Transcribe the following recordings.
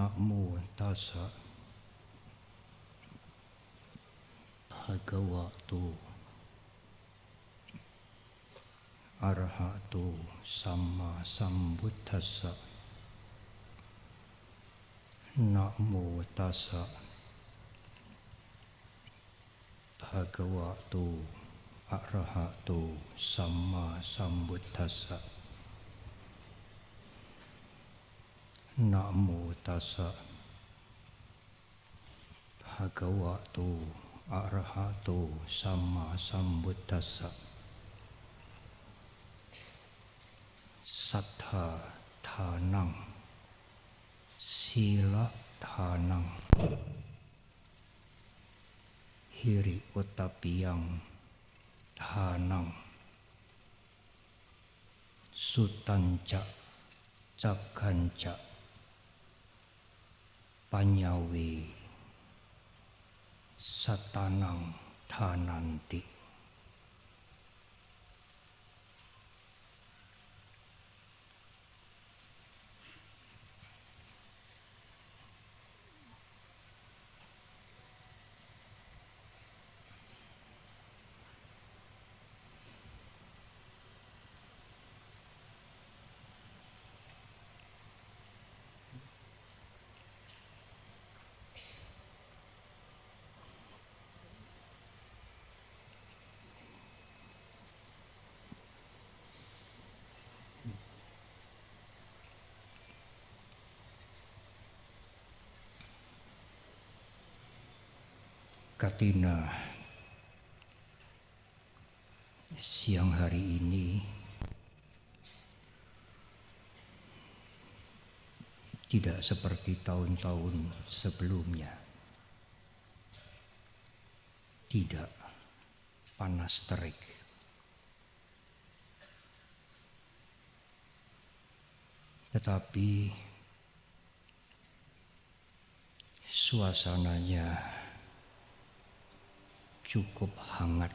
Namo tassa bhagavato arahato samma sambuddhassa. Namo tassa bhagavato arahato samma sambuddhassa. Namo tassa bhagavato arahato samma sambuddhassa. Sattha thanang sila thanang hiri utapiyang thanang sutanca cakkanca panyawe satanang thananti. Katina, siang hari ini tidak seperti tahun-tahun sebelumnya. Tidak panas terik. Tetapi suasananya cukup hangat,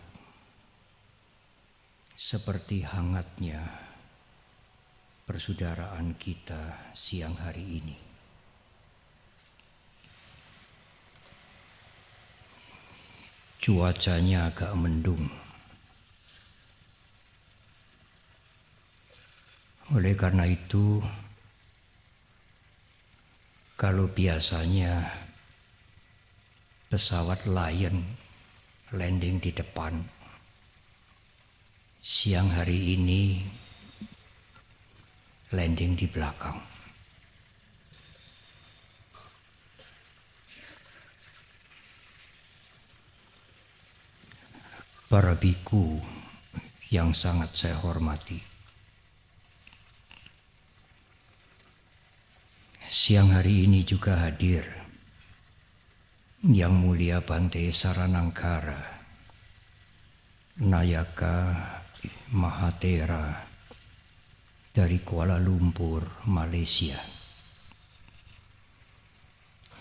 seperti hangatnya persaudaraan kita siang hari ini. Cuacanya agak mendung. Oleh karena itu, kalau biasanya pesawat Lion landing di depan, siang hari ini landing di belakang. Para biku yang sangat saya hormati, siang hari ini juga hadir Yang Mulia Bante Saranangkara Nayaka Mahathera dari Kuala Lumpur, Malaysia,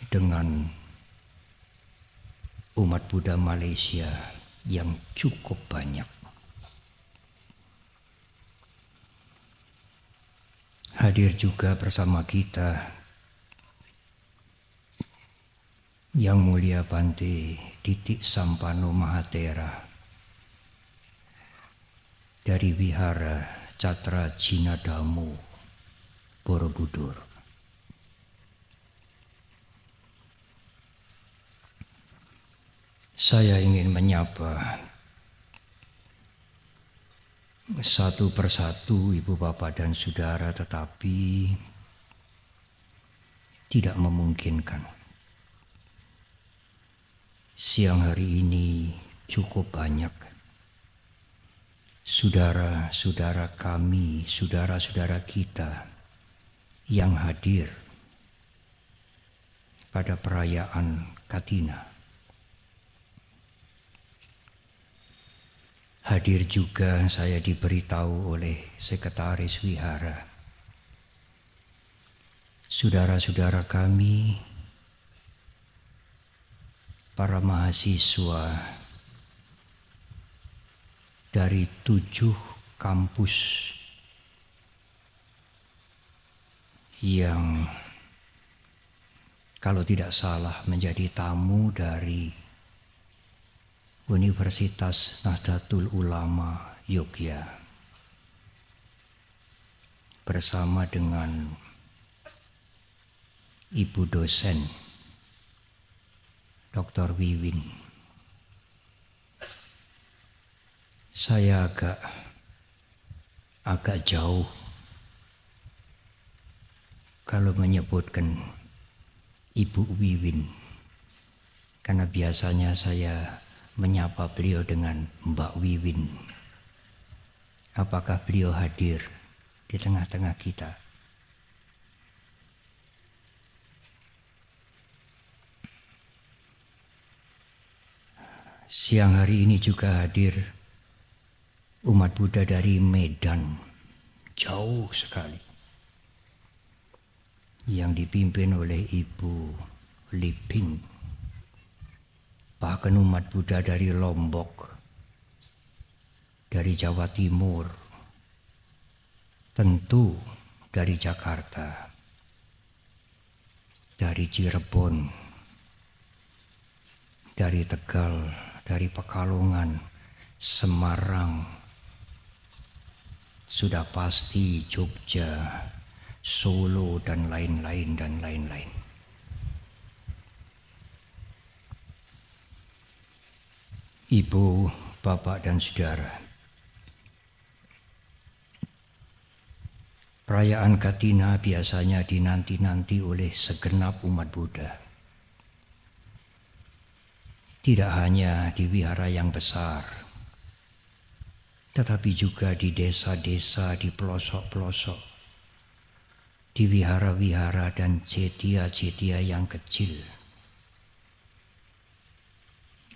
dengan umat Buddha Malaysia yang cukup banyak. Hadir juga bersama kita Yang Mulia Bante Titik Sampano Mahathera dari Wihara Catra Jinadamo, Borobudur. Saya ingin menyapa satu persatu ibu bapak dan saudara, tetapi tidak memungkinkan. Siang hari ini cukup banyak saudara-saudara kami, saudara-saudara kita yang hadir pada perayaan Katina. Hadir juga saya diberitahu oleh Sekretaris Wihara, saudara-saudara kami, para mahasiswa dari 7 kampus yang kalau tidak salah menjadi tamu dari Universitas Nahdlatul Ulama Yogyakarta bersama dengan Ibu dosen Dr. Wiwin. Saya agak jauh kalau menyebutkan Ibu Wiwin, karena biasanya saya menyapa beliau dengan Mbak Wiwin. Apakah beliau hadir di tengah-tengah kita? Siang hari ini juga hadir umat Buddha dari Medan, jauh sekali, yang dipimpin oleh Ibu Liping. Bahkan umat Buddha dari Lombok, dari Jawa Timur, tentu dari Jakarta, dari Cirebon, dari Tegal, dari Pekalongan, Semarang, sudah pasti Jogja, Solo, dan lain-lain dan lain-lain. Ibu, Bapak, dan Saudara, perayaan Katina biasanya dinanti-nanti oleh segenap umat Buddha. Tidak hanya di wihara yang besar, tetapi juga di desa-desa, di pelosok-pelosok, di wihara-wihara dan cetia-cetia yang kecil.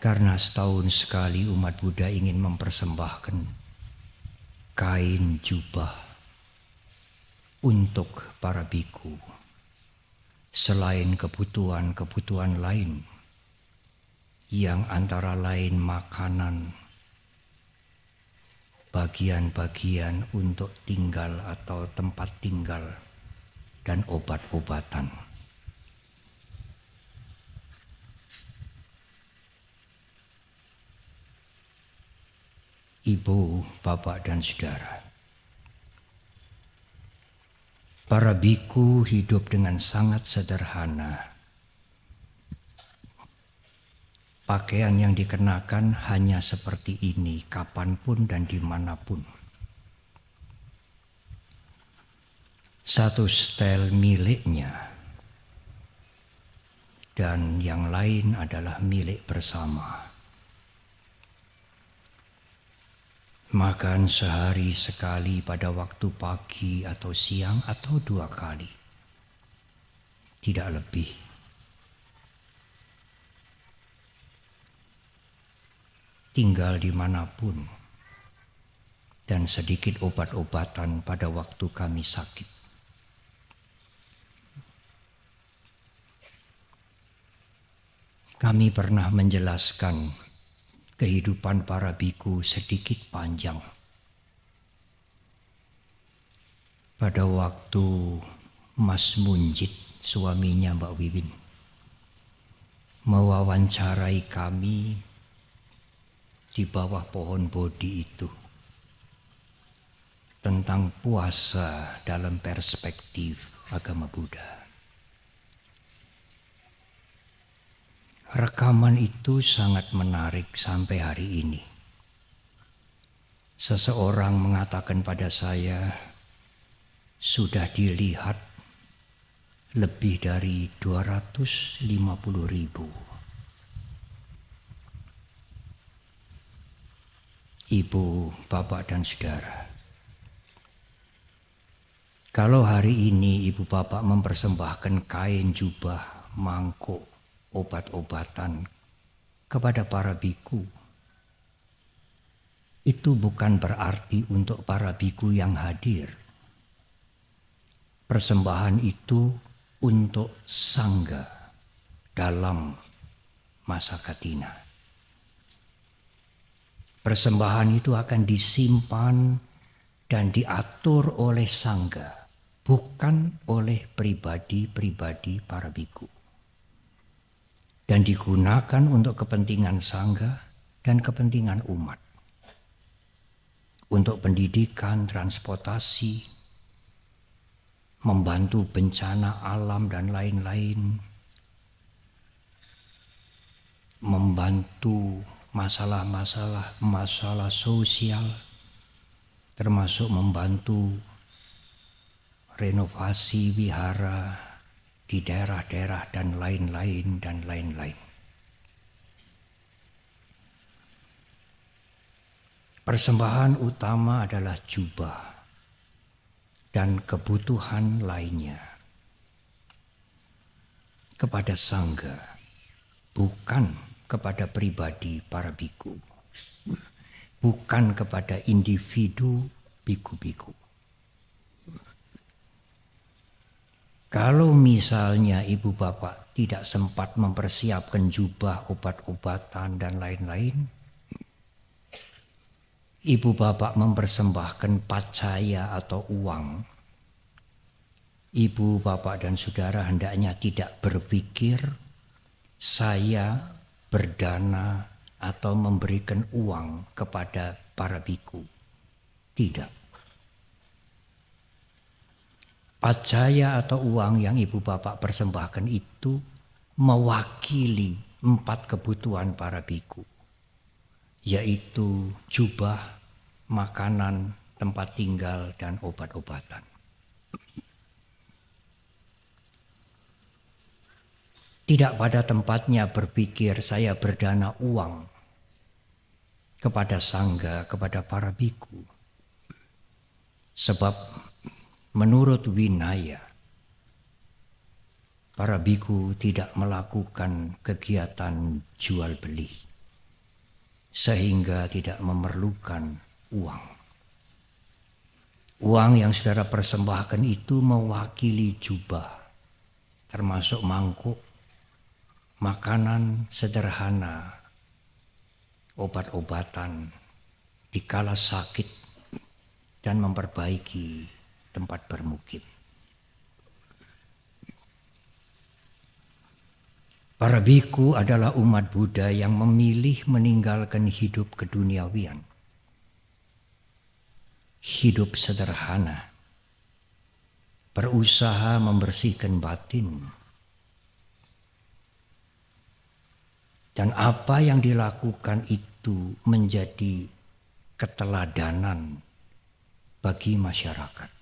Karena setahun sekali umat Buddha ingin mempersembahkan kain jubah untuk para biku, selain kebutuhan-kebutuhan lain, yang antara lain makanan, bagian-bagian untuk tinggal atau tempat tinggal, dan obat-obatan. Ibu, Bapak, dan Saudara, para biku hidup dengan sangat sederhana. Pakaian yang dikenakan hanya seperti ini, kapanpun dan dimanapun. Satu setel miliknya, dan yang lain adalah milik bersama. Makan sehari sekali pada waktu pagi atau siang atau 2 kali, tidak lebih. Tinggal dimanapun, dan sedikit obat-obatan pada waktu kami sakit. Kami pernah menjelaskan kehidupan para biku sedikit panjang. Pada waktu Mas Munjid, suaminya Mbak Wiwin, mewawancarai kami di bawah pohon Bodhi itu tentang puasa dalam perspektif agama Buddha. Rekaman itu sangat menarik sampai hari ini. Seseorang mengatakan pada saya, sudah dilihat lebih dari 250.000. Ibu, Bapak, dan Saudara, kalau hari ini Ibu Bapak mempersembahkan kain jubah, mangkuk, obat-obatan kepada para biku, itu bukan berarti untuk para biku yang hadir. Persembahan itu untuk sangga dalam masa Katina. Persembahan itu akan disimpan dan diatur oleh sangga, bukan oleh pribadi-pribadi para biku. dan digunakan untuk kepentingan sangga dan kepentingan umat. Untuk pendidikan, transportasi, membantu bencana alam dan lain-lain, membantu masalah sosial, termasuk membantu renovasi wihara di daerah-daerah dan lain-lain dan lain-lain. Persembahan utama adalah jubah dan kebutuhan lainnya kepada sangga, bukan kepada pribadi para biku, bukan kepada individu biku-biku. Kalau misalnya ibu bapak tidak sempat mempersiapkan jubah, obat-obatan dan lain-lain, ibu bapak mempersembahkan pacaya atau uang, ibu bapak dan saudara hendaknya tidak berpikir saya berdana atau memberikan uang kepada para biku. Tidak. Pacaya atau uang yang ibu bapak persembahkan itu mewakili 4 kebutuhan para biku, yaitu jubah, makanan, tempat tinggal, dan obat-obatan. Tidak pada tempatnya berpikir saya berdana uang kepada sangga, kepada para biku. Sebab menurut Winaya, para biku tidak melakukan kegiatan jual beli, sehingga tidak memerlukan uang. Uang yang saudara persembahkan itu mewakili jubah, termasuk mangkuk, makanan sederhana, obat-obatan, dikala sakit, dan memperbaiki tempat bermukim. Para biku adalah umat Buddha yang memilih meninggalkan hidup keduniawian. Hidup sederhana, berusaha membersihkan batin. Dan apa yang dilakukan itu menjadi keteladanan bagi masyarakat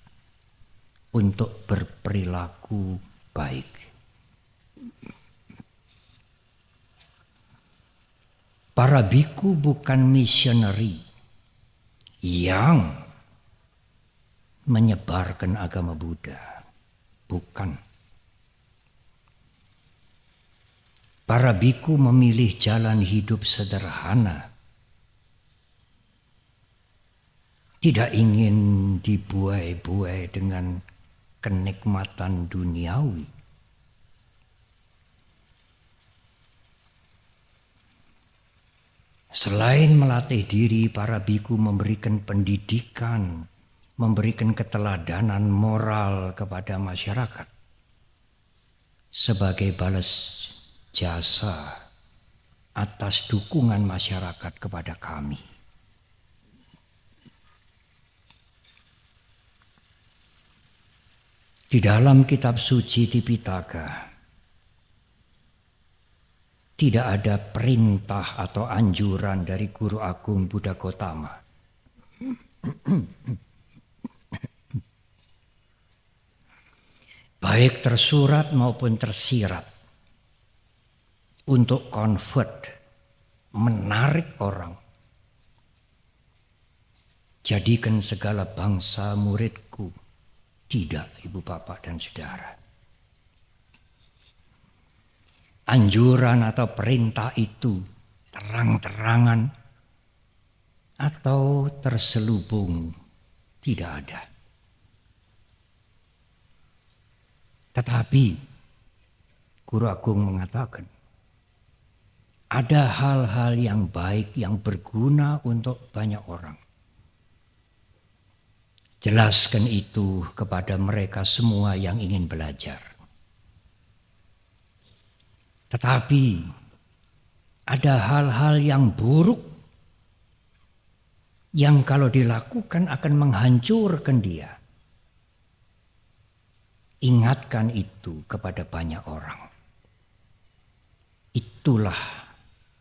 untuk berperilaku baik. Para biku bukan misioneri yang menyebarkan agama Buddha, bukan. Para biku memilih jalan hidup sederhana, tidak ingin dibuai-buai dengan kenikmatan duniawi. Selain melatih diri, para biku memberikan pendidikan, memberikan keteladanan moral kepada masyarakat sebagai balas jasa atas dukungan masyarakat kepada kami. Di dalam kitab suci Tipitaka tidak ada perintah atau anjuran dari Guru Agung Buddha Gautama baik tersurat maupun tersirat untuk convert, menarik orang. Jadikan segala bangsa muridku. Tidak, ibu bapak dan saudara. Anjuran atau perintah itu terang-terangan atau terselubung tidak ada. Tetapi Guru Agung mengatakan ada hal-hal yang baik yang berguna untuk banyak orang. Jelaskan itu kepada mereka semua yang ingin belajar. Tetapi Ada hal-hal yang buruk yang kalau dilakukan akan menghancurkan dia. Ingatkan itu kepada banyak orang. Itulah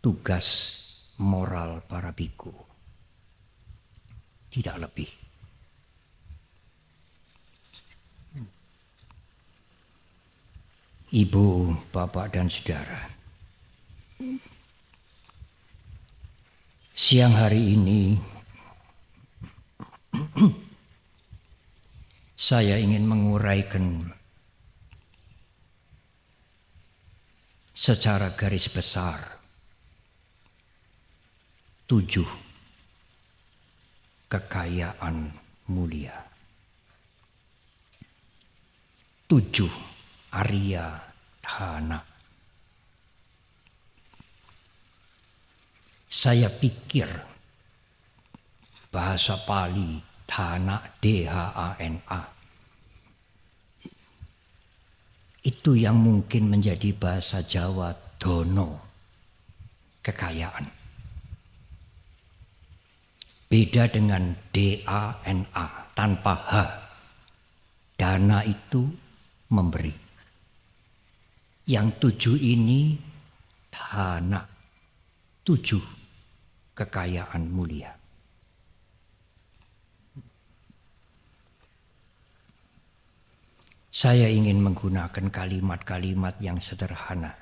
tugas moral para biku. Tidak lebih. Ibu, bapak, dan saudara. Siang hari ini saya ingin menguraikan secara garis besar 7 kekayaan mulia. 7 Arya Dhana. Saya pikir bahasa Pali Dhana, D-H-A-N-A, itu yang mungkin menjadi bahasa Jawa dono, kekayaan. Beda dengan D-A-N-A, tanpa H. Dana itu memberi. Yang 7 ini dhana, 7 kekayaan mulia. Saya ingin menggunakan kalimat-kalimat yang sederhana.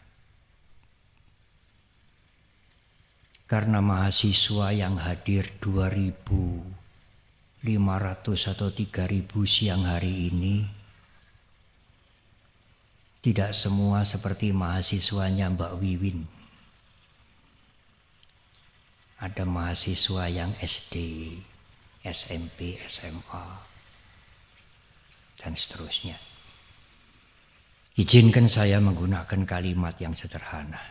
Karena mahasiswa yang hadir 2.500 atau 3.000 siang hari ini tidak semua seperti mahasiswanya Mbak Wiwin. Ada mahasiswa yang SD, SMP, SMA, dan seterusnya. Izinkan saya menggunakan kalimat yang sederhana.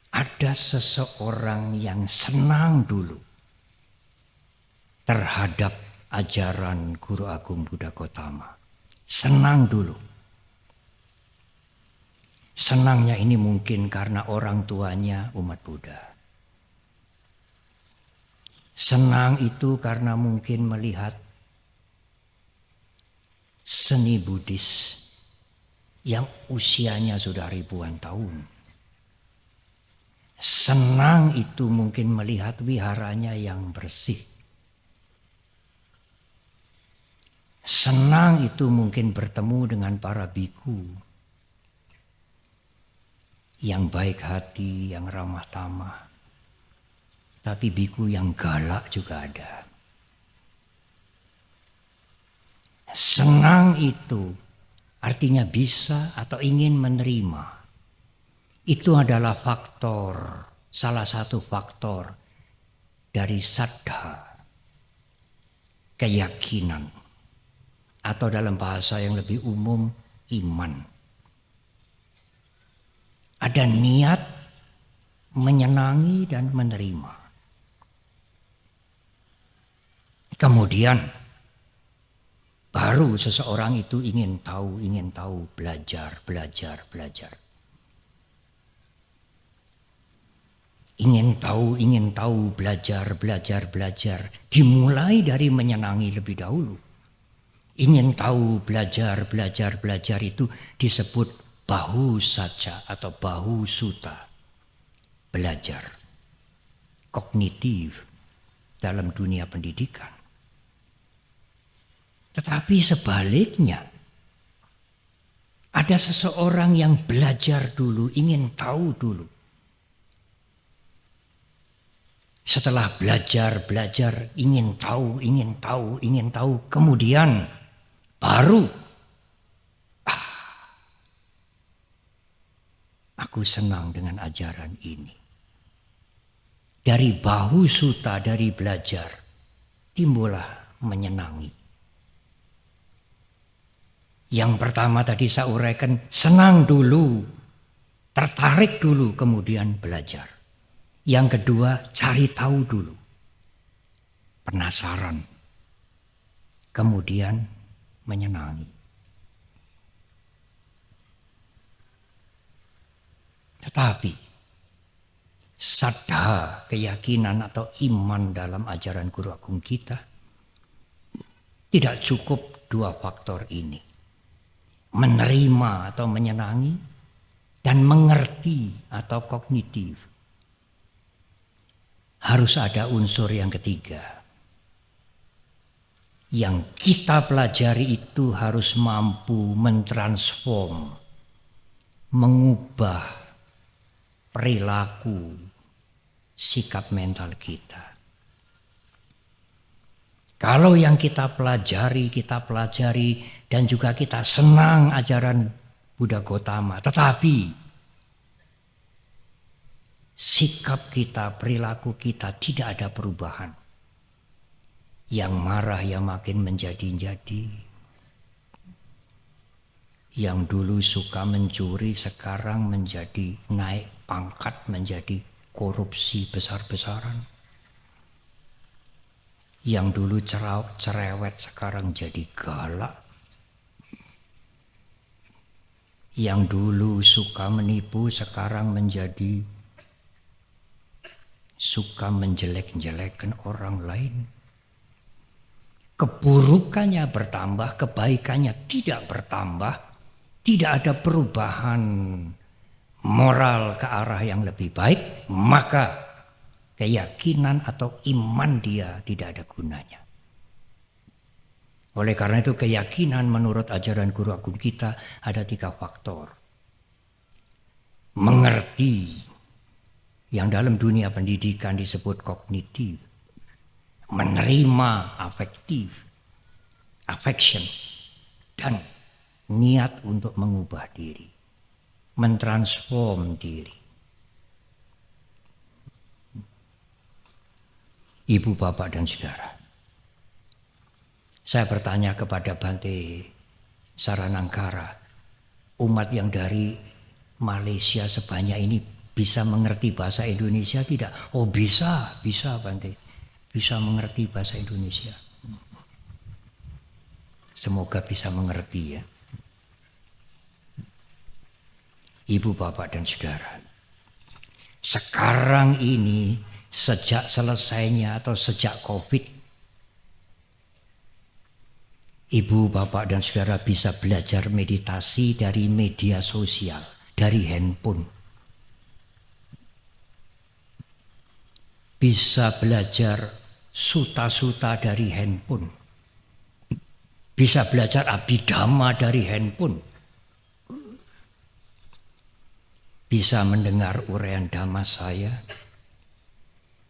Ada seseorang yang senang dulu terhadap ajaran Guru Agung Buddha Gotama. Senang dulu. Senangnya ini mungkin karena orang tuanya umat Buddha. Senang itu karena mungkin melihat seni Buddhis yang usianya sudah ribuan tahun. Senang itu mungkin melihat wiharanya yang bersih. Senang itu mungkin bertemu dengan para biku yang baik hati, yang ramah tamah. Tapi biku yang galak juga ada. Senang itu artinya bisa atau ingin menerima. Itu adalah faktor, salah satu faktor dari saddha, keyakinan, atau dalam bahasa yang lebih umum, iman. Ada niat menyenangi dan menerima. Kemudian baru seseorang itu ingin tahu, belajar. Ingin tahu, belajar. Dimulai dari menyenangi lebih dahulu. Ingin tahu, belajar itu disebut bahu saja atau bahu suta. Belajar. Kognitif dalam dunia pendidikan. Tetapi sebaliknya, ada seseorang yang belajar dulu, ingin tahu dulu. Setelah belajar, ingin tahu, kemudian baru aku senang dengan ajaran ini. Dari bahu suta, dari belajar, timbullah menyenangi. Yang pertama tadi saya uraikan, senang dulu, tertarik dulu, kemudian belajar. Yang kedua, cari tahu dulu, penasaran, kemudian menyenangi. Tetapi saddha, keyakinan atau iman dalam ajaran Guru Agung kita tidak cukup dua faktor ini. Menerima atau menyenangi dan mengerti atau kognitif. Harus ada unsur yang ketiga. Yang kita pelajari itu harus mampu mentransform, mengubah perilaku, sikap mental kita. Kalau yang kita pelajari dan juga kita senang ajaran Buddha Gautama, tetapi sikap kita, perilaku kita tidak ada perubahan. Yang marah yang makin menjadi-jadi. Yang dulu suka mencuri sekarang menjadi naik pangkat, menjadi korupsi besar-besaran. Yang dulu cerewet sekarang jadi galak. Yang dulu suka menipu sekarang menjadi suka menjelek-jelekkan orang lain. Keburukannya bertambah, kebaikannya tidak bertambah. Tidak ada perubahan moral ke arah yang lebih baik, maka keyakinan atau iman dia tidak ada gunanya. Oleh karena itu keyakinan menurut ajaran Guru Agung kita ada 3 faktor. Mengerti, yang dalam dunia pendidikan disebut kognitif. Menerima, afektif, affection, dan niat untuk mengubah diri, mentransform diri. Ibu, bapak, dan saudara, saya bertanya kepada Bante Saranangkara, umat yang dari Malaysia sebanyak ini bisa mengerti bahasa Indonesia tidak? Oh bisa Bante, bisa mengerti bahasa Indonesia. Semoga bisa mengerti ya. Ibu, bapak, dan saudara, sekarang ini sejak selesainya atau sejak COVID, ibu, bapak, dan saudara bisa belajar meditasi dari media sosial, dari handphone. Bisa belajar suta-suta dari handphone. Bisa belajar abhidhamma dari handphone. Bisa mendengar uraian dhamma saya.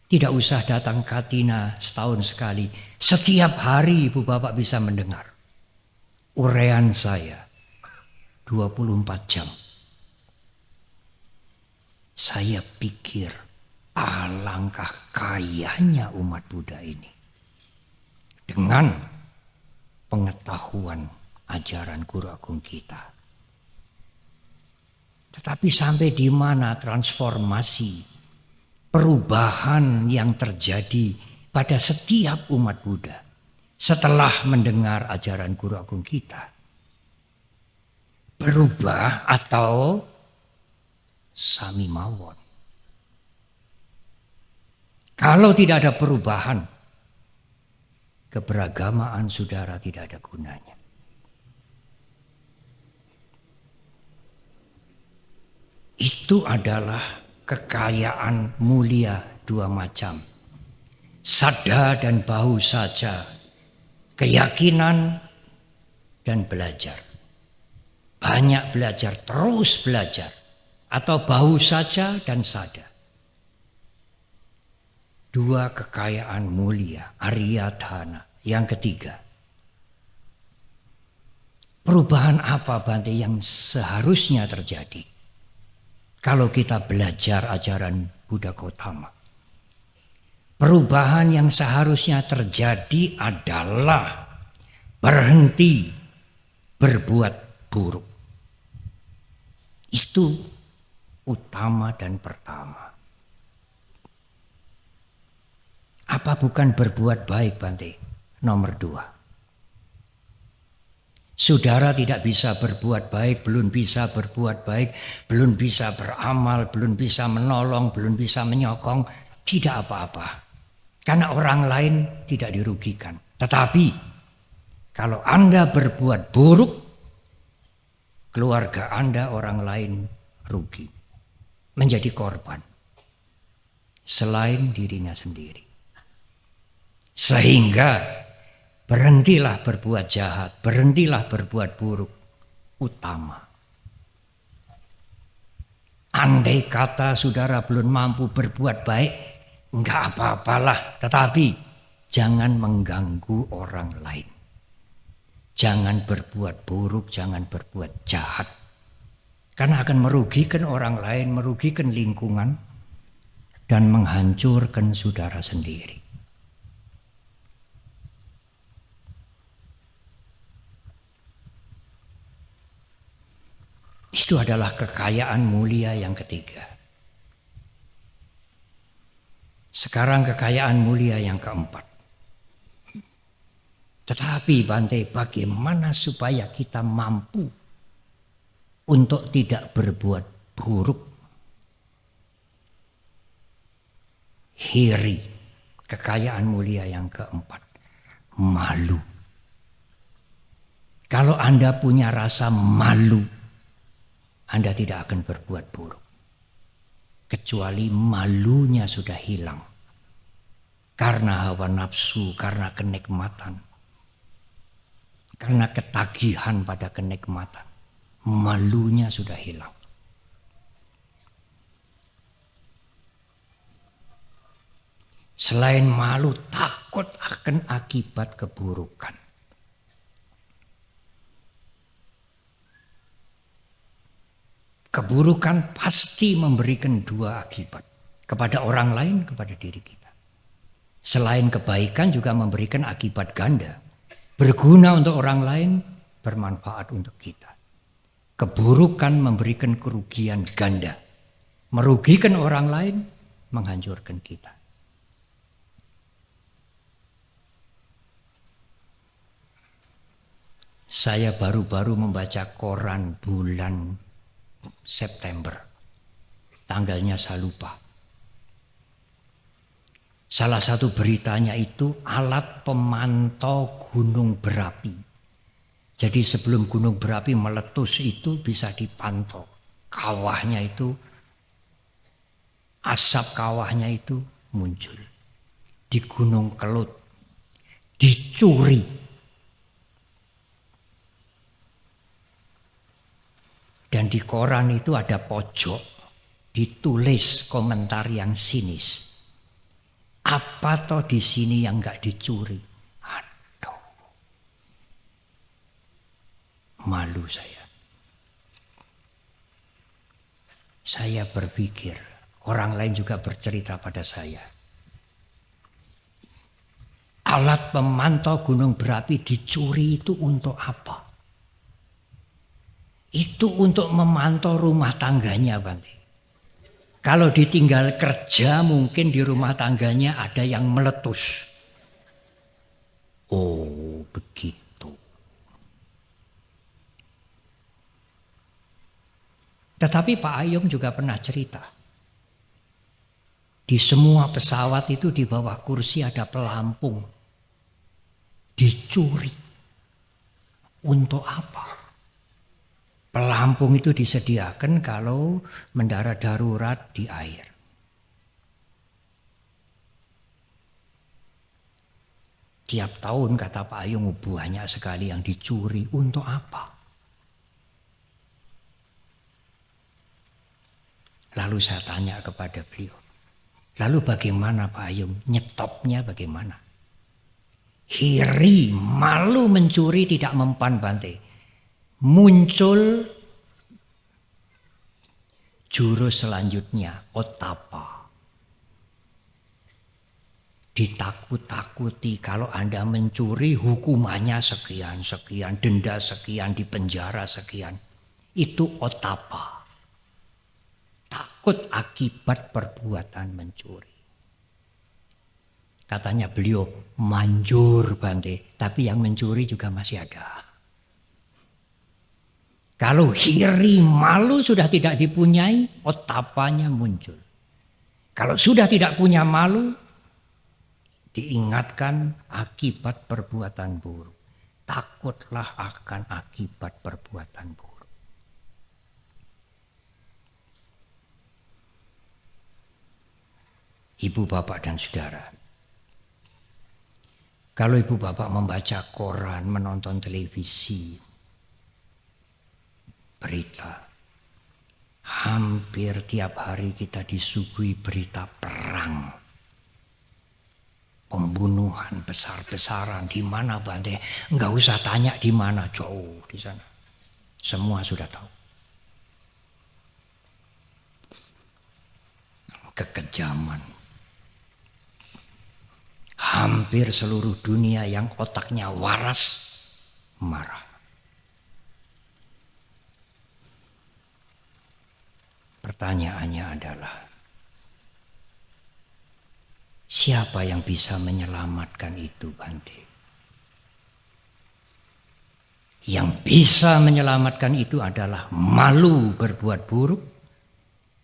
Tidak usah datang Katina setahun sekali. Setiap hari ibu bapak bisa mendengar uraian saya 24 jam. Saya pikir alangkah kayanya umat Buddha ini dengan pengetahuan ajaran Guru Agung kita. Tetapi sampai di mana transformasi, perubahan yang terjadi pada setiap umat Buddha setelah mendengar ajaran Guru Agung kita? Berubah atau sami mawon? Kalau tidak ada perubahan, keberagamaan saudara tidak ada gunanya. Itu adalah kekayaan mulia 2 macam. Saddha dan bahu saja. Keyakinan dan belajar. Banyak belajar, terus belajar. Atau bahu saja dan saddha. 2 kekayaan mulia, Arya Dhana. Yang ketiga, perubahan apa Bante yang seharusnya terjadi kalau kita belajar ajaran Buddha Gautama? Perubahan yang seharusnya terjadi adalah berhenti berbuat buruk. Itu utama dan pertama. Apa bukan berbuat baik Bante? Nomor 2. Saudara tidak bisa berbuat baik, belum bisa berbuat baik, belum bisa beramal, belum bisa menolong, belum bisa menyokong. Tidak apa-apa. Karena orang lain tidak dirugikan. Tetapi kalau Anda berbuat buruk, keluarga Anda orang lain rugi. Menjadi korban. Selain dirinya sendiri. Sehingga berhentilah berbuat jahat, berhentilah berbuat buruk. Utama. Andai kata saudara belum mampu berbuat baik, enggak apa-apalah. Tetapi jangan mengganggu orang lain. Jangan berbuat buruk, jangan berbuat jahat. Karena akan merugikan orang lain, merugikan lingkungan, dan menghancurkan saudara sendiri. Itu adalah kekayaan mulia yang ketiga. Sekarang kekayaan mulia yang keempat. Tetapi Bante, bagaimana supaya kita mampu untuk tidak berbuat buruk? Hiri, kekayaan mulia yang keempat. Malu. Kalau Anda punya rasa malu, Anda tidak akan berbuat buruk. Kecuali malunya sudah hilang. Karena hawa nafsu, karena kenikmatan. Karena ketagihan pada kenikmatan. Malunya sudah hilang. Selain malu, takut akan akibat keburukan. Keburukan pasti memberikan dua akibat. Kepada orang lain, kepada diri kita. Selain kebaikan juga memberikan akibat ganda. Berguna untuk orang lain, bermanfaat untuk kita. Keburukan memberikan kerugian ganda. Merugikan orang lain, menghancurkan kita. Saya baru-baru membaca koran bulan September. Tanggalnya saya lupa. Salah satu beritanya itu alat pemantau gunung berapi. Jadi sebelum gunung berapi meletus itu bisa dipantau. Kawahnya itu, asap kawahnya itu muncul. Di Gunung Kelut. Dicuri. Dan di koran itu ada pojok, ditulis komentar yang sinis. Apa toh di sini yang nggak dicuri? Aduh, malu saya. Saya berpikir, orang lain juga bercerita pada saya. Alat pemantau gunung berapi dicuri itu untuk apa? Itu untuk memantau rumah tangganya, Bante. Kalau ditinggal kerja mungkin di rumah tangganya ada yang meletus. Oh, begitu. Tetapi Pak Ayung juga pernah cerita. Di semua pesawat itu di bawah kursi ada pelampung. Dicuri. Untuk apa? Pelampung itu disediakan kalau mendarat darurat di air. Tiap tahun kata Pak Ayung banyak sekali yang dicuri. Untuk apa? Lalu saya tanya kepada beliau. Lalu bagaimana Pak Ayung? Nyetopnya bagaimana? Hiri, malu mencuri tidak mempan, Bante. Muncul jurus selanjutnya, otapa. Ditakut-takuti kalau Anda mencuri hukumannya sekian, denda sekian, di penjara sekian. Itu otapa. Takut akibat perbuatan mencuri. Katanya beliau manjur, Bante, tapi yang mencuri juga masih ada. Kalau hiri malu sudah tidak dipunyai, otapanya muncul. Kalau sudah tidak punya malu, diingatkan akibat perbuatan buruk. Takutlah akan akibat perbuatan buruk. Ibu, bapak, dan saudara, kalau ibu bapak membaca koran, menonton televisi, berita, hampir tiap hari kita disuguhi berita perang, pembunuhan besar-besaran. Di mana Bante? Enggak usah tanya di mana, jauh di sana. Semua sudah tahu. Kekejaman. Hampir seluruh dunia yang otaknya waras marah. Pertanyaannya adalah, siapa yang bisa menyelamatkan itu, Bante? Yang bisa menyelamatkan itu adalah malu berbuat buruk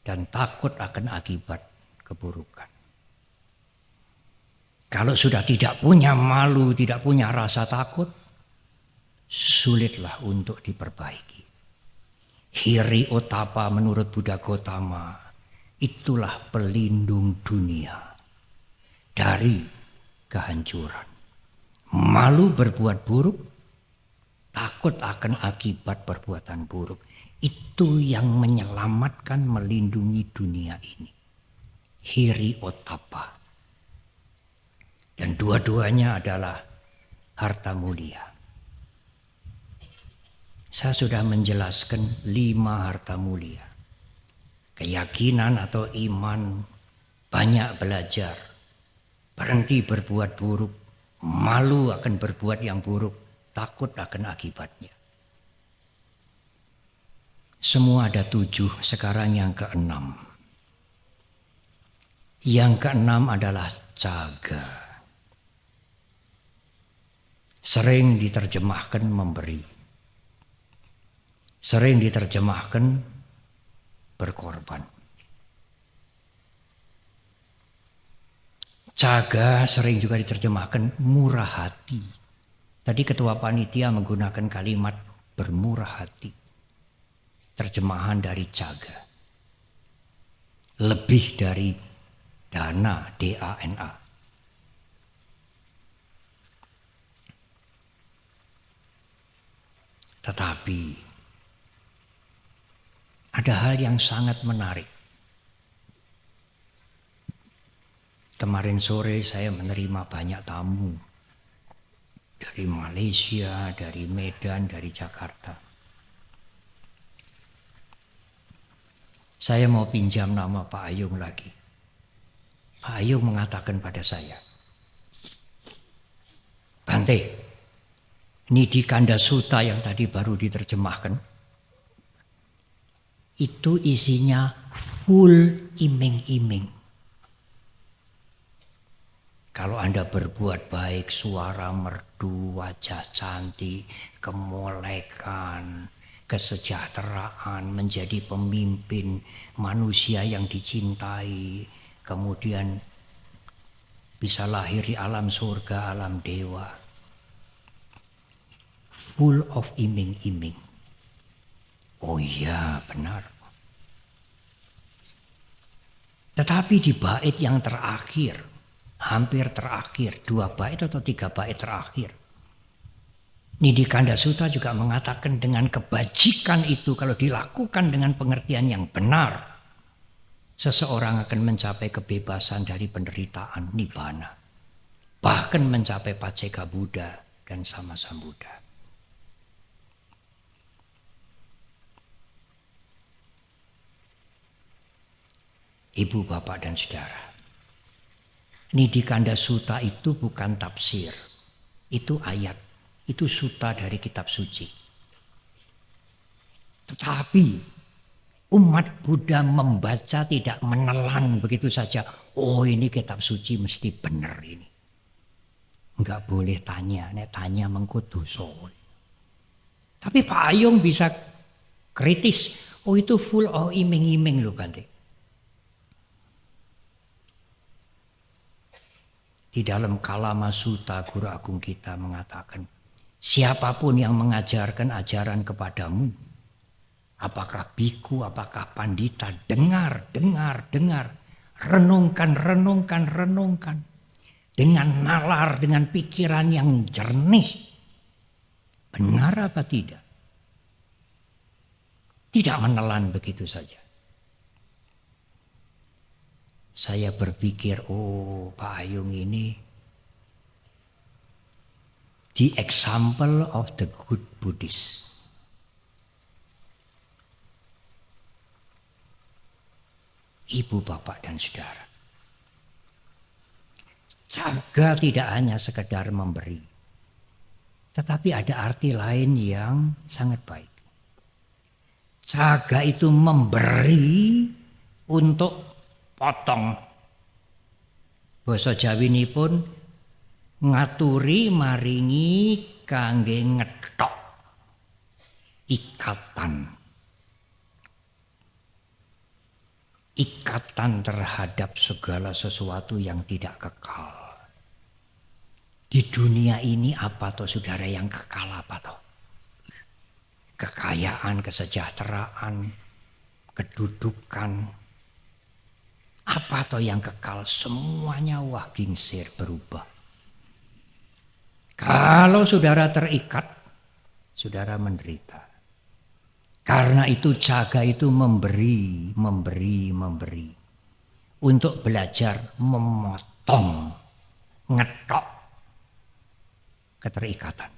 dan takut akan akibat keburukan. Kalau sudah tidak punya malu, tidak punya rasa takut, sulitlah untuk diperbaiki. Hiri otapa menurut Buddha Gautama, itulah pelindung dunia dari kehancuran. Malu berbuat buruk, takut akan akibat perbuatan buruk. Itu yang menyelamatkan, melindungi dunia ini. Hiri otapa. Dan dua-duanya adalah harta mulia. Saya sudah menjelaskan 5 harta mulia. Keyakinan atau iman, banyak belajar, berhenti berbuat buruk, malu akan berbuat yang buruk, takut akan akibatnya. Semua ada 7, sekarang yang ke-6. Yang ke-6 adalah jaga. Sering diterjemahkan memberi. Sering diterjemahkan berkorban. Jaga sering juga diterjemahkan murah hati. Tadi ketua panitia menggunakan kalimat bermurah hati. Terjemahan dari jaga. Lebih dari dana, D-A-N-A. Tetapi ada hal yang sangat menarik. Kemarin sore saya menerima banyak tamu dari Malaysia, dari Medan, dari Jakarta. Saya mau pinjam nama Pak Ayung lagi. Pak Ayung mengatakan pada saya, Bante, Nidikanda Sutta yang tadi baru diterjemahkan, itu isinya full iming-iming. Kalau Anda berbuat baik, suara merdu, wajah cantik, kemolekan, kesejahteraan, menjadi pemimpin manusia yang dicintai, kemudian bisa lahir di alam surga, alam dewa. Full of iming-iming. Oh iya, benar. Tetapi di bait yang terakhir, hampir terakhir, 2 bait atau 3 bait terakhir, Nidikanda Sutta juga mengatakan dengan kebajikan itu kalau dilakukan dengan pengertian yang benar, seseorang akan mencapai kebebasan dari penderitaan nibbana. Bahkan mencapai Paceka Buddha dan Sammasambuddha. Ibu, bapak, dan saudara, Nidikanda Sutta itu bukan tafsir, itu ayat, itu sutta dari kitab suci. Tetapi umat Buddha membaca tidak menelan begitu saja. Oh, ini kitab suci mesti benar ini. Enggak boleh tanya, nek tanya mengko dosa. Tapi Pak Ayung bisa kritis. Oh itu full of iming-iming loh Bante. Di dalam Kalama Sutta Guru Agung kita mengatakan, siapapun yang mengajarkan ajaran kepadamu, apakah biku, apakah pandita, dengar, renungkan. Dengan nalar, dengan pikiran yang jernih. Benar apa tidak? Tidak menelan begitu saja. Saya berpikir, oh Pak Ayung ini the example of the good Buddhist. Ibu, bapak, dan saudara. Jaga tidak hanya sekedar memberi. Tetapi ada arti lain yang sangat baik. Jaga itu memberi untuk potong. Basa Jawi ini pun ngaturi maringi kangge ngetok ikatan. Ikatan terhadap segala sesuatu yang tidak kekal. Di dunia ini apa toh saudara yang kekal apa toh? Kekayaan, kesejahteraan, kedudukan. Apa toh yang kekal? Semuanya wah gingsir berubah. Kalau saudara terikat, saudara menderita. Karena itu jaga itu memberi. Untuk belajar memotong, ngetok keterikatan.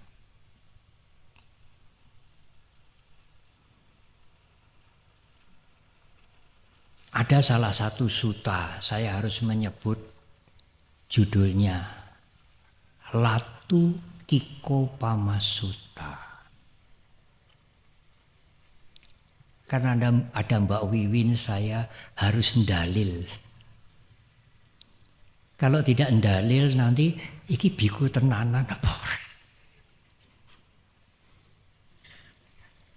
Ada salah satu sutta, saya harus menyebut judulnya, Latu Kikopama Sutta. Karena ada Mbak Wiwin, saya harus ndalil. Kalau tidak ndalil nanti iki biku tenanan apa.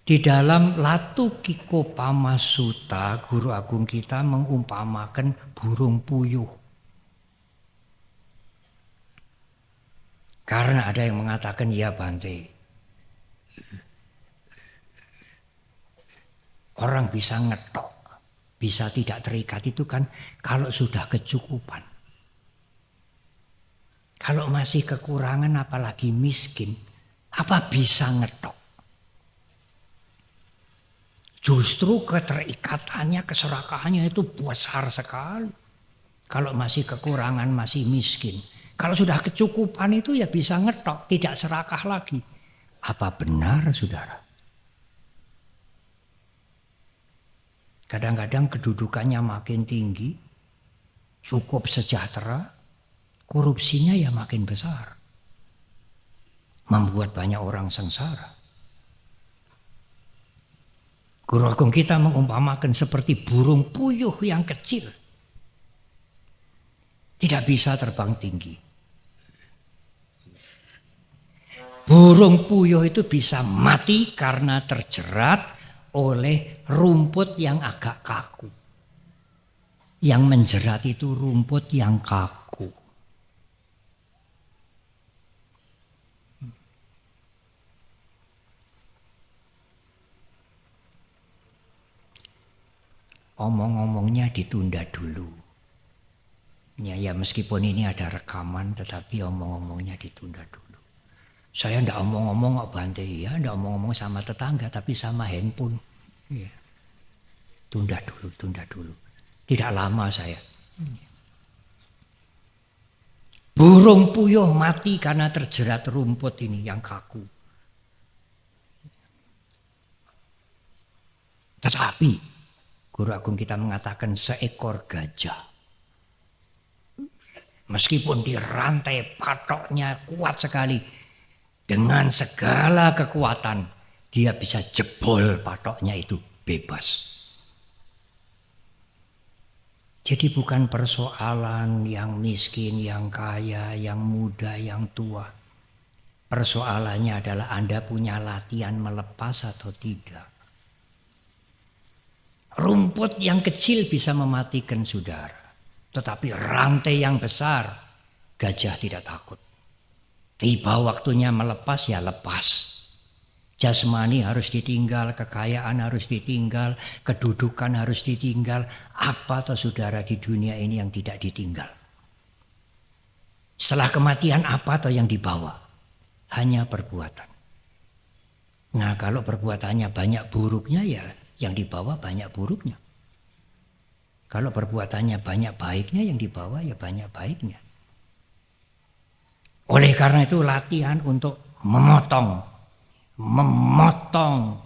Di dalam Latu Kikopama Sutta, Guru Agung kita mengumpamakan burung puyuh. Karena ada yang mengatakan, ya Bante, orang bisa ngetok, bisa tidak terikat itu kan kalau sudah kecukupan. Kalau masih kekurangan apalagi miskin, apa bisa ngetok? Justru keterikatannya, keserakahannya itu besar sekali. Kalau masih kekurangan, masih miskin. Kalau sudah kecukupan itu ya bisa ngetok, tidak serakah lagi. Apa benar saudara? Kadang-kadang kedudukannya makin tinggi, cukup sejahtera, korupsinya ya makin besar. Membuat banyak orang sengsara. Guru Agung kita mengumpamakan seperti burung puyuh yang kecil. Tidak bisa terbang tinggi. Burung puyuh itu bisa mati karena terjerat oleh rumput yang agak kaku. Yang menjerat itu rumput yang kaku. Omong-omongnya ditunda dulu. Ya meskipun ini ada rekaman tetapi omong-omongnya ditunda dulu. Saya ndak omong-omong kok Bante ya, ndak omong-omong sama tetangga tapi sama handphone. Ya. Tunda dulu. Tidak lama saya. Burung puyuh mati karena terjerat rumput ini yang kaku. Tetapi Guru Agung kita mengatakan seekor gajah. Meskipun dirantai patoknya kuat sekali. Dengan segala kekuatan dia bisa jebol patoknya itu bebas. Jadi bukan persoalan yang miskin, yang kaya, yang muda, yang tua. Persoalannya adalah Anda punya latihan melepas atau tidak. Rumput yang kecil bisa mematikan saudara. Tetapi rantai yang besar, gajah tidak takut. Tiba waktunya melepas, ya lepas. Jasmani harus ditinggal, kekayaan harus ditinggal, kedudukan harus ditinggal. Apa toh saudara di dunia ini yang tidak ditinggal? Setelah kematian apa toh yang dibawa? Hanya perbuatan. Nah kalau perbuatannya banyak buruknya, ya yang dibawa banyak buruknya. Kalau perbuatannya banyak baiknya, yang dibawa ya banyak baiknya. Oleh karena itu latihan untuk memotong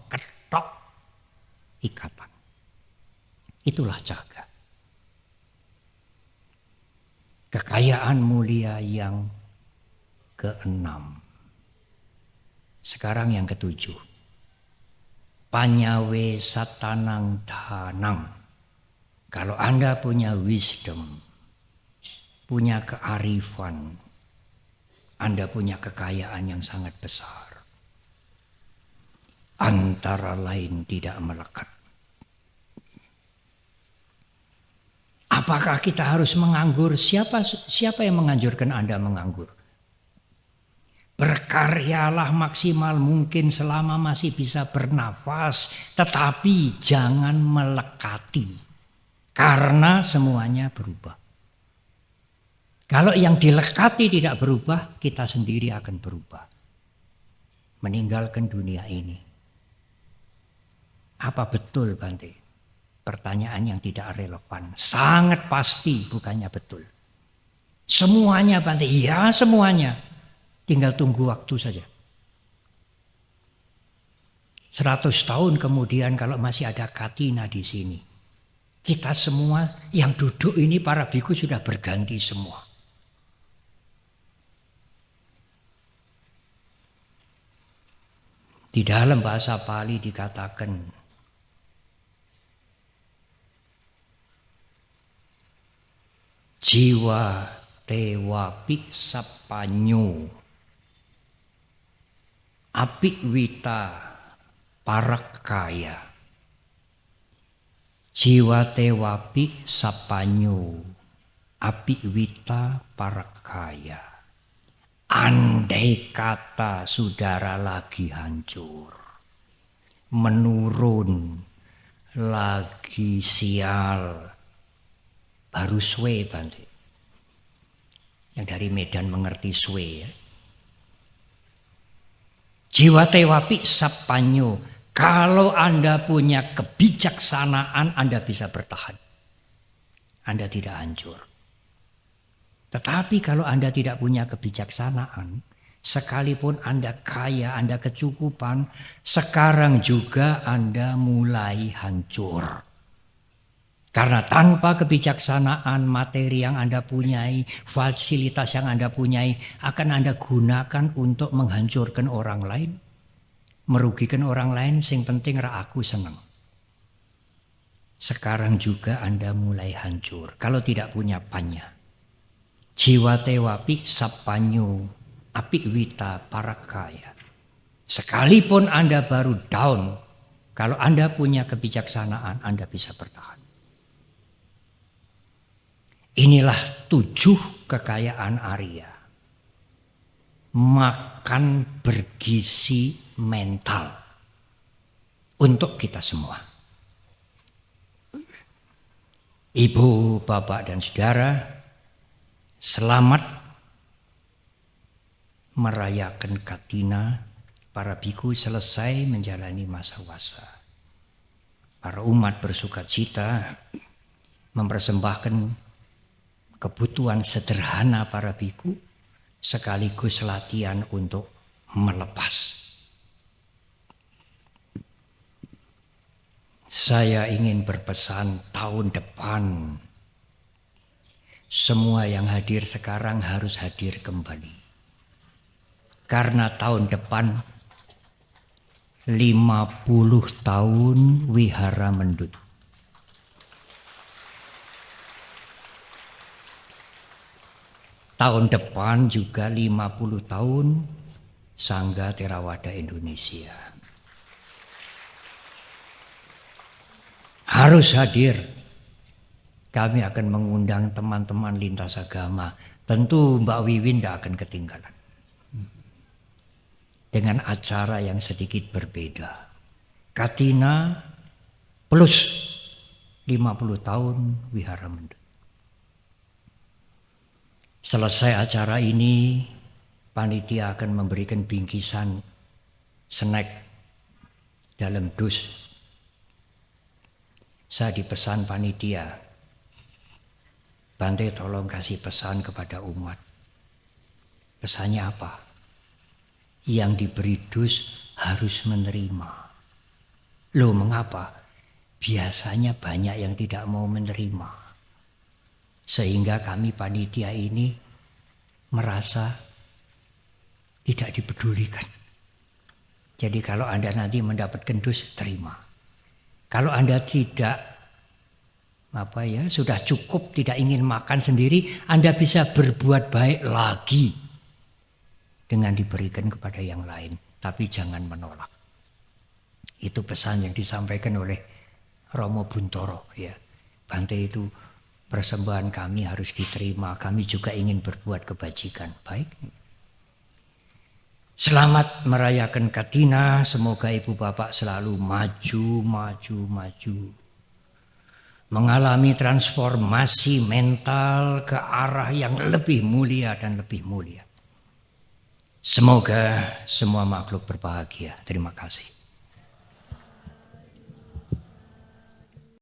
ketok ikatan. Itulah jaga. Kekayaan mulia yang keenam. Sekarang yang ketujuh. Panyawe satanang danang. Kalau Anda punya wisdom, punya kearifan, Anda punya kekayaan yang sangat besar. Antara lain tidak melekat. Apakah kita harus menganggur? Siapa yang menganjurkan Anda menganggur? Berkaryalah maksimal mungkin selama masih bisa bernafas, tetapi jangan melekati. Karena semuanya berubah. Kalau yang dilekati tidak berubah, kita sendiri akan berubah. Meninggalkan dunia ini. Apa betul Bante? Pertanyaan yang tidak relevan. Sangat pasti bukannya betul. Semuanya Bante, ya semuanya. Tinggal tunggu waktu saja. 100 tahun kemudian kalau masih ada Katina di sini. Kita semua yang duduk ini para biku sudah berganti semua. Di dalam bahasa Pali dikatakan jiwa tewapi sapanyo apik wita parakaya. Jiwa tewapi sapanyo apik wita parakaya. Andai kata saudara lagi hancur, menurun, lagi sial, baru suwe Bante. Yang dari Medan mengerti suwe ya. Jiwa tewapi sapanyo. Kalau Anda punya kebijaksanaan, Anda bisa bertahan. Anda tidak hancur. Tetapi kalau Anda tidak punya kebijaksanaan, sekalipun Anda kaya, Anda kecukupan, sekarang juga Anda mulai hancur. Karena tanpa kebijaksanaan, materi yang Anda punyai, fasilitas yang Anda punyai, akan Anda gunakan untuk menghancurkan orang lain. Merugikan orang lain, sing penting ra aku senang. Sekarang juga Anda mulai hancur. Kalau tidak punya panya. Jiwa tewapi sapanyo apik wita parakaya. Sekalipun Anda baru down, kalau Anda punya kebijaksanaan, Anda bisa bertahan. Inilah 7 kekayaan Arya. Makan bergizi mental untuk kita semua. Ibu, bapak, dan saudara, selamat merayakan Katina. Para biku selesai menjalani masa wasa. Para umat bersukacita mempersembahkan kebutuhan sederhana para biku sekaligus latihan untuk melepas. Saya ingin berpesan tahun depan semua yang hadir sekarang harus hadir kembali. Karena tahun depan 50 tahun Wihara Mendut. Tahun depan juga 50 tahun Sangga Theravada Indonesia. harus hadir. Kami akan mengundang teman-teman lintas agama. Tentu Mbak Wiwin tidak akan ketinggalan. Dengan acara yang sedikit berbeda. Katina plus 50 tahun Wihara Mendut. Selesai acara ini, panitia akan memberikan bingkisan snack dalam dus. Saya dipesan panitia, Bante tolong kasih pesan kepada umat. Pesannya apa? Yang diberi dus harus menerima. Loh, mengapa? Biasanya banyak yang tidak mau menerima. Sehingga kami panitia ini merasa tidak dipedulikan. Jadi kalau Anda nanti mendapatkan dus, terima. Kalau Anda tidak sudah cukup, tidak ingin makan sendiri, Anda bisa berbuat baik lagi dengan diberikan kepada yang lain. Tapi jangan menolak. Itu pesan yang disampaikan oleh Romo Buntoro. Ya. Bante itu persembahan kami harus diterima. Kami juga ingin berbuat kebajikan. Baik. Selamat merayakan Katina. Semoga Ibu Bapak selalu maju. Mengalami transformasi mental ke arah yang lebih mulia dan lebih mulia. Semoga semua makhluk berbahagia. Terima kasih.